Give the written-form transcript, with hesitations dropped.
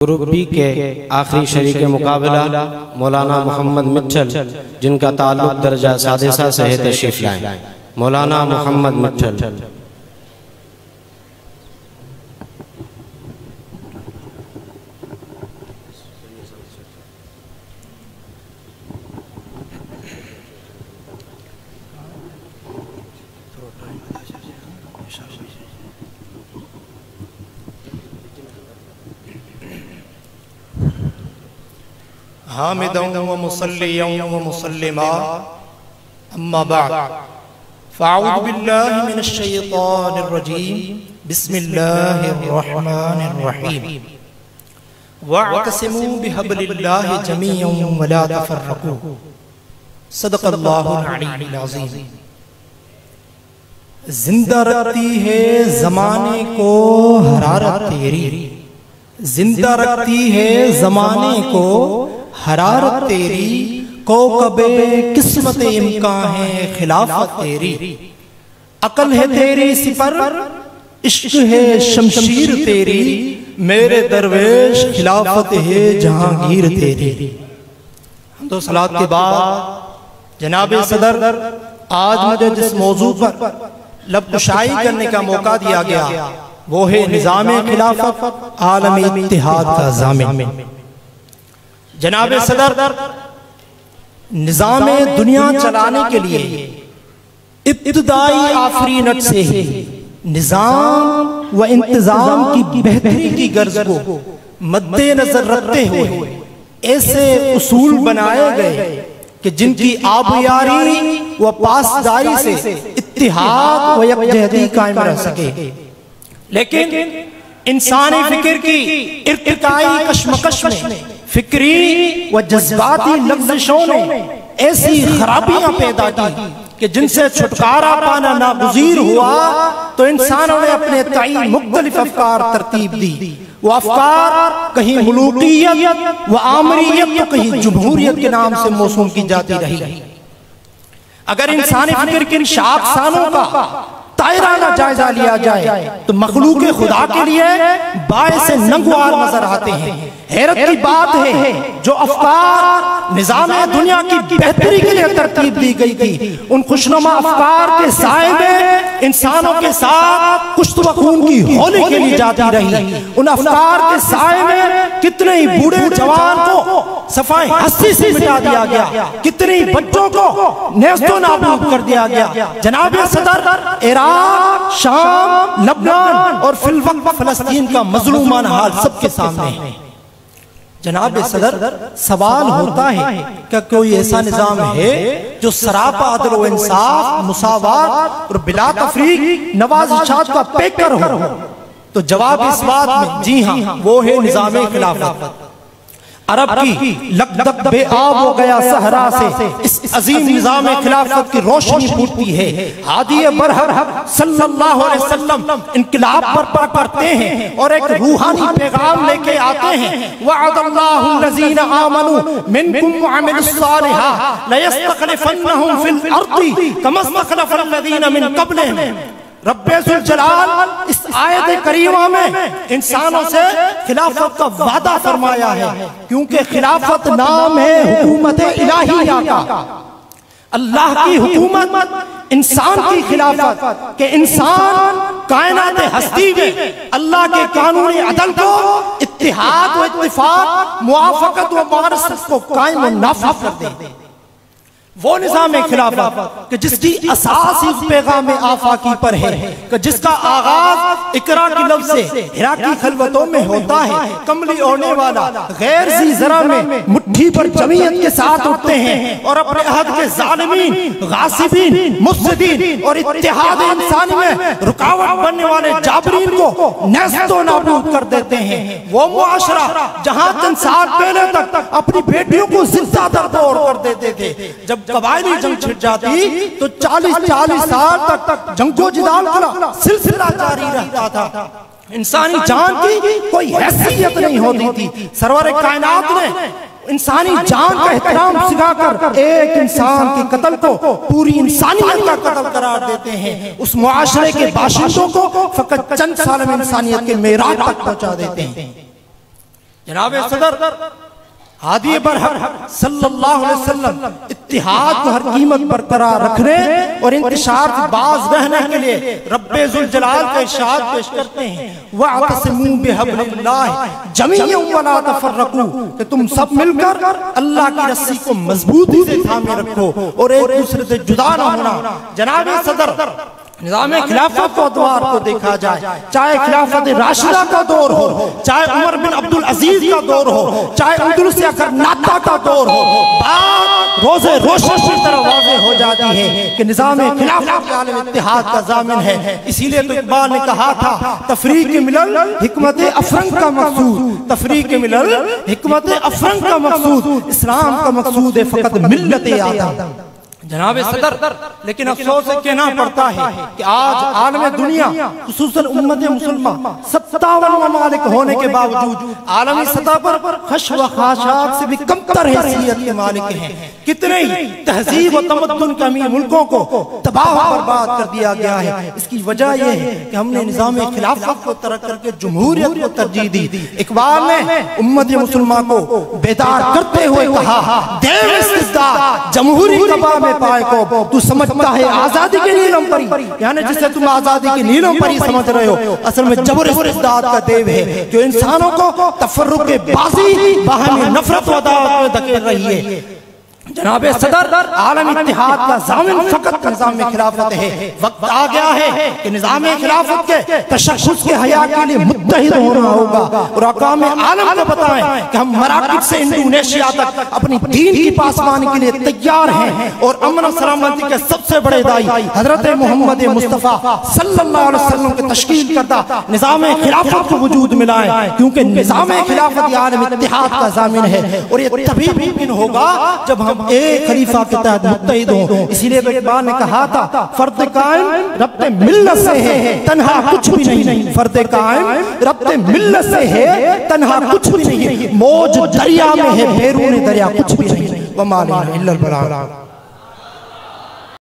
Group B کے آخری شریک مقابلہ مولانا محمد مٹھل جن کا تعلق درجہ سادسہ سے ہے تشریف لائیں۔ مولانا محمد مٹھل۔ حامدا ومصليا ومسلما اما بعد فاعوذ بالله من الشيطان الرجيم بسم الله الرحمن الرحيم واعتصموا بحبل الله جميعا ولا تفرقوا صدق اللہ العلی العظیم۔ زندہ رکھتی ہے زمانے کو حرارت تیری، زندہ رکھتی ہے زمانے کو حرارت تیری، کوکب قسمت امکان ہے خلافت تیری، عقل ہے تیری سپر عشق ہے شمشیر تیری، میرے درویش خلافت ہے جہانگیر تیری۔ حمد و صلوات کے بعد جناب صدر آج مجھے جس موضوع پر لب کشائی کرنے کا موقع دیا گیا وہ ہے نظام خلافت عالمی اتحاد کا ضامن۔ جناب صدر نظام دنیا چلانے کے لیے ابتدائی آفرینت سے ہی نظام و انتظام کی بہتری کی غرض کو مد نظر رکھتے ہوئے ایسے اصول بنائے گئے کہ جن کی آبیاری و پاسداری سے اتحاد و یکجہتی قائم رہ سکے، لیکن انسانی فکر کی ارتقائی کشمکش میں فکری و جذباتی لغزشوں نے ایسی خرابیاں پیدا کی کہ جن سے چھٹکارا پانا ناگزیر ہوا تو انسانوں نے اپنے تعین مختلف افکار ترتیب دی۔ وہ افکار کہیں ملوکیت و آمریت تو کہیں جمہوریت کے نام سے موسوم کی جاتی رہی۔ اگر انسانی فکر کی شاخسانوں کا دائرانہ جائزہ لیا جائے تو مخلوق خدا کے لیے باعث ننگوار نظر آتے ہیں۔ حیرت کی بات ہے جو افکار نظام دنیا کی بہتری کے لیے ترتیب دی گئی تھی، ان خوشنما افکار کے سائے میں انسانوں کے ساتھ کشت و خون کی ہولی کھیلی جاتی رہی۔ ان افکار کے سائے میں کتنے ہی بوڑھے جوان کو صفائے ہستی سے مٹا دیا گیا، کتنے ہی بچوں کو نیست و نابود کر دیا گیا۔ جناب صدر عراق، شام، لبنان اور فی الوقت فلسطین کا مظلومانہ حال سب کے سامنے ہے۔ جناب صدر سوال ہوتا ہے کہ کوئی ایسا نظام ہے جو سراپا عدل و انصاف، مساوات اور بلا تفریق نوازشات کا پیکر ہو؟ تو جواب اس بات میں جی ہاں وہ ہے نظام خلافت۔ عرب کی لگدگ بے آب ہو گیا صحرا سے اس عظیم نظام خلافت کی روشنی پھوٹتی ہے۔ ہادی برحق صلی اللہ علیہ وسلم انقلاب برپا کرتے ہیں اور ایک روحانی پیغام لے کے آتے ہیں۔ وعد اللہ الذین آمنوا منکم وعملوا الصالحات لیستخلفنہم فی الارض کما استخلف الذین من قبلہم۔ رب ذوالجلال اس آیت کریمہ میں انسانوں سے خلافت کا وعدہ فرمایا ہے، کیونکہ خلافت نام ہے حکومت الہیہ کا۔ اللہ کی حکومت انسان کی خلافت کہ انسان کائنات ہستی میں اللہ کے قانون عدل کو اتحاد و اتفاق، موافقت و ممارست کو قائم و نافذ کر دے۔ وہ نظام خلافت کہ جس کی اساس اس پیغام آفاقی پر ہے، کہ جس کا آغاز اقرا کی لفظ سے ہرا کی خلوتوں میں ہوتا ہے۔ کملی اوڑھنے والا غیر ذی ذرا میں مٹھی پر جمعیت کے ساتھ اٹھتے ہیں اور اپنے عہد کے ظالمین، غاصبین، مفسدین اور اتحاد انسانی میں رکاوٹ بننے والے جابرین کو نیست و نابود کر دیتے ہیں۔ وہ معاشرہ جہاں چند سال پہلے تک اپنی بیٹیوں کو زندہ در دور کر دیتے تھے، جب قبائلی جنگ چھڑ جاتی تو 40 سال تک جنگ و جدال کا سلسلہ جاری رہتا تھا۔ انسانی جان کی کوئی حیثیت نہیں ہوتی تھی۔ سرور کائنات نے انسانی جان کا احترام سکھا کر ایک انسان کے قتل کو پوری انسانیت کا قتل قرار دیتے ہیں۔ اس معاشرے کے باشندوں کو فقط چند سال میں انسانیت کے معراج تک پہنچا دیتے ہیں۔ جناب صدر ہادی برحق صلی اللہ علیہ وسلم اتحاد کو ہر قیمت برقرار رکھنے اور انتشار سے باز رہنے کے لیے رب ذوالجلال کا ارشاد پیش کرتے ہیں وَاعْتَصِمُوا بِحَبْلِ اللَّهِ جَمِيعًا وَلَا تَفَرَّقُوا کہ تم سب مل کر اللہ کی رسی کو مضبوطی سے تھامے رکھو اور ایک دوسرے سے جدا نہ ہونا۔ جناب صدر نظام خلافت و ادوار کو دیکھا جائے، چاہے خلافت راشدہ کا دور ہو، چاہے عمر بن عبدالعزیز کا دور ہو، چاہے اندلس یا کرناٹا کا دور ہو، بات روز روشن کی طرح واضح ہو جاتی ہے کہ نظام خلافت عالم اتحاد کا ضامن ہے۔ اسی لیے تو اقبال نے کہا تھا تفریق ملل حکمت افرنگ کا مقصود، تفریق ملل حکمت افرنگ کا مقصود، اسلام کا مقصود ہے فقط ملت آدم۔ جناب صدر لیکن افسوس سے کہنا پڑتا ہے کہ آج عالم دنیا خصوصاً امت مسلمہ 57 ممالک ہونے کے باوجود عالمی سطح پر خش و خاشاک سے بھی کمتر حیثیت کے مالک ہیں۔ کتنے ہی تہذیب و تمدن کے امیر ملکوں کو تباہ و برباد کر دیا گیا ہے۔ اس کی وجہ یہ ہے کہ ہم نے نظام خلافت کو ترک کر کے جمہوریت کو ترجیح دی۔ اقبال نے امت مسلمہ کو بیدار کرتے ہوئے کہا دیو استبداد جمہوری کبا میں پائے کو تو سمجھتا ہے آزادی کے نیلم پری، یعنی جسے تم آزادی کی نیلم پری سمجھ رہے ہو اصل میں جبر استبداد کا دیو ہے جو انسانوں کو تفرق بازی باہمی نفرت و عداوت میں دھکیل رہی ہے۔ جناب صدر عالم اتحاد کا ضامن فقط نظام خلافت ہے۔ وقت آ گیا ہے کہ نظام خلافت کے تشخص کے حیاء کے لیے متحد ہونا ہوگا اور اقوام عالم کو بتائیں کہ ہم مراکش سے انڈونیشیا تک اپنی دین کی پاسبانی کے لیے تیار ہیں اور امن و سلامتی کے سب سے بڑے دائی حضرت محمد مصطفیٰ صلی اللہ علیہ وسلم کے تشکیل کردہ نظام خلافت کو وجود ملائیں، کیونکہ نظام خلافت عالم اتحاد کا ضامن ہے اور یہ تبھی ممکن ہوگا جب ہم ایک خلیفہ کے تحت متحد ہوں۔ اسی لیے اقبال نے کہا تھا فرد قائم ربط ملت سے ہے تنہا کچھ بھی نہیں، فرد قائم ربط ملت سے ہے تنہا کچھ بھی نہیں، موج دریا میں ہے بیرون دریا کچھ بھی نہیں، وَمَا لَنَا إِلَّا الْبَلَاغُ۔